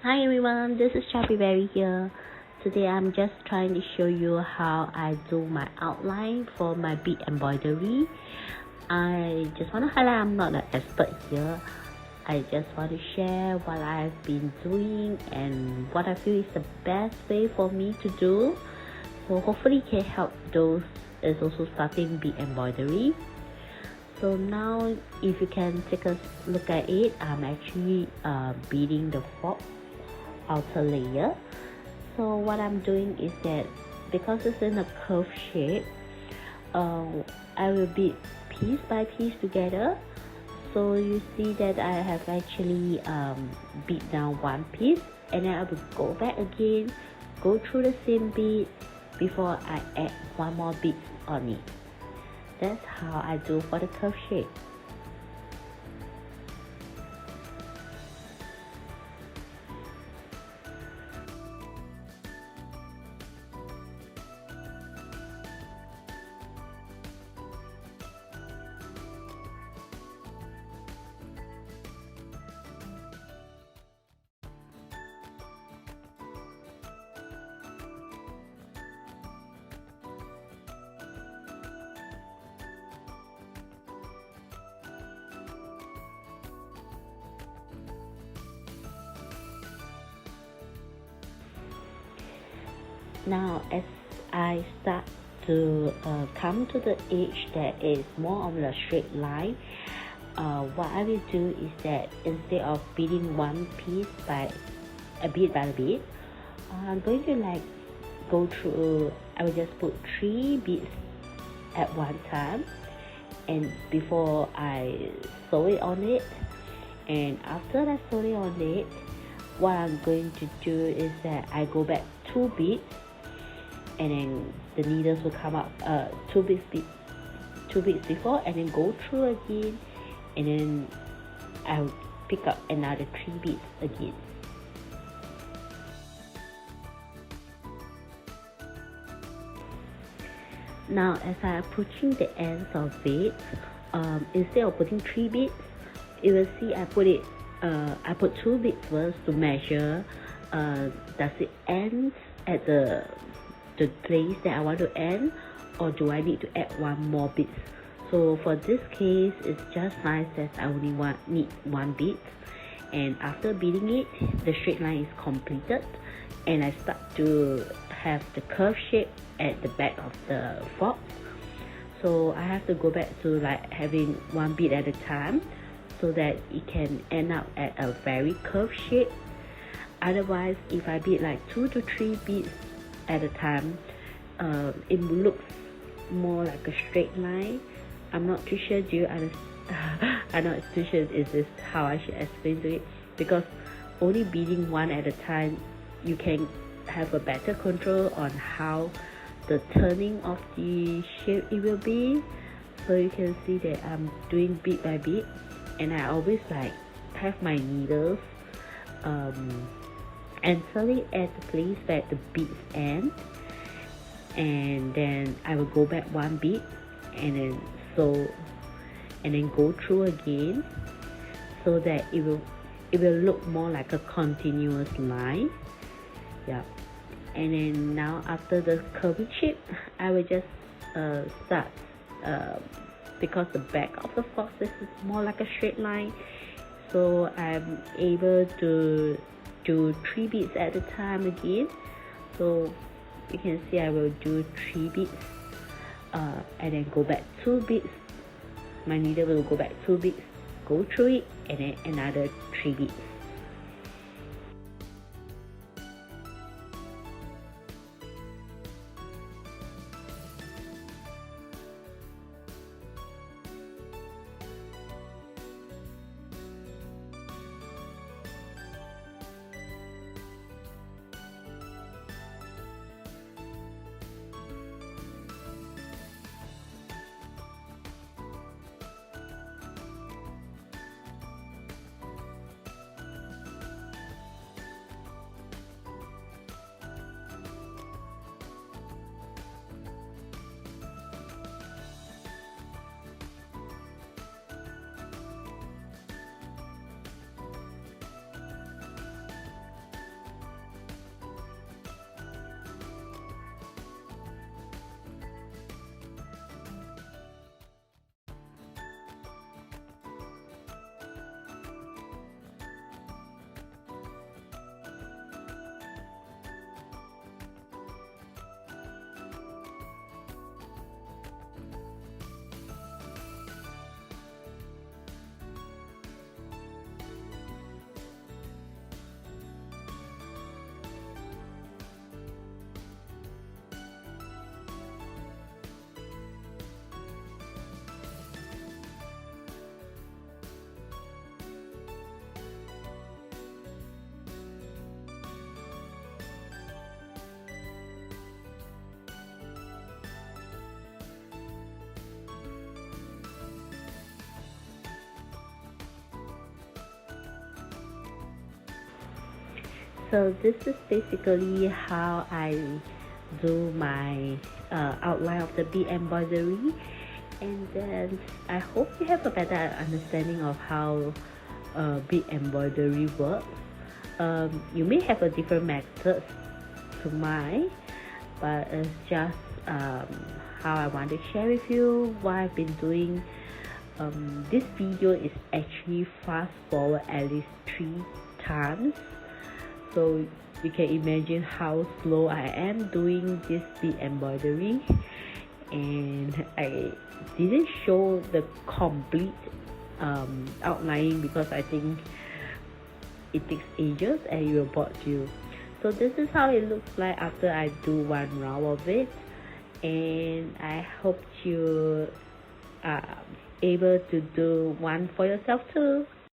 Hi everyone, this is Choppy Berry here. Today I'm just trying to show you how I do my outline for my bead embroidery. I just want to highlight I'm not an expert here. I just want to share what I've been doing and what I feel is the best way for me to do. So hopefully it can help those is also starting bead embroidery. So now if you can take a look at it, I'm actually beading the fourth outer layer. So what I'm doing is that because it's in a curve shape, I will bead piece by piece together. So you see that I have actually bead down one piece, and then I will go back again, go through the same bead before I add one more bead on it. That's how I do for the curve shape. Now as I start to come to the edge that is more on the straight line, what I will do is that instead of beading one piece by a bead by a bead, I'm going to go through, I will just put 3 beads at one time, and before I sew it on it, and after I sew it on it, what I'm going to do is that I go back 2 beads, and then the needles will come up 2 beads before, and then go through again, and then I'll pick up another 3 beads again. Now as I'm approaching the ends of it, instead of putting 3 beads, you will see I put 2 beads first to measure, does it end at the place that I want to end, or do I need to add one more bead? So for this case, it's just nice that I only need 1 bead, and after beading it, the straight line is completed, and I start to have the curve shape at the back of the fox. So I have to go back to having 1 bead at a time, so that it can end up at a very curved shape. Otherwise, if I bead 2 to 3 beads at a time, it looks more like a straight line. I'm not too sure, do you understand? I'm not too sure is this how I should explain to it, because only beading one at a time, you can have a better control on how the turning of the shape it will be. So you can see that I'm doing bead by bead, and I always have my needles insert it at the place where the beads end, and then I will go back 1 bead, and then sew, and then go through again, so that it will look more like a continuous line. Yeah. And then now after the curvy shape, I will just start, because the back of the fox is more like a straight line, so I'm able to do 3 beads at a time again. So you can see I will do 3 beads, and then go back 2 beads. My needle will go back 2 beads, go through it, and then another 3 beads. So this is basically how I do my outline of the bead embroidery, and then I hope you have a better understanding of how bead embroidery works. You may have a different method to mine, but it's just how I want to share with you what I've been doing. This video is actually fast forward at least 3 times, so you can imagine how slow I am doing this bead embroidery, and I didn't show the complete outlining because I think it takes ages and it will bore you. So this is how it looks like after I do one round of it, and I hope you are able to do one for yourself too.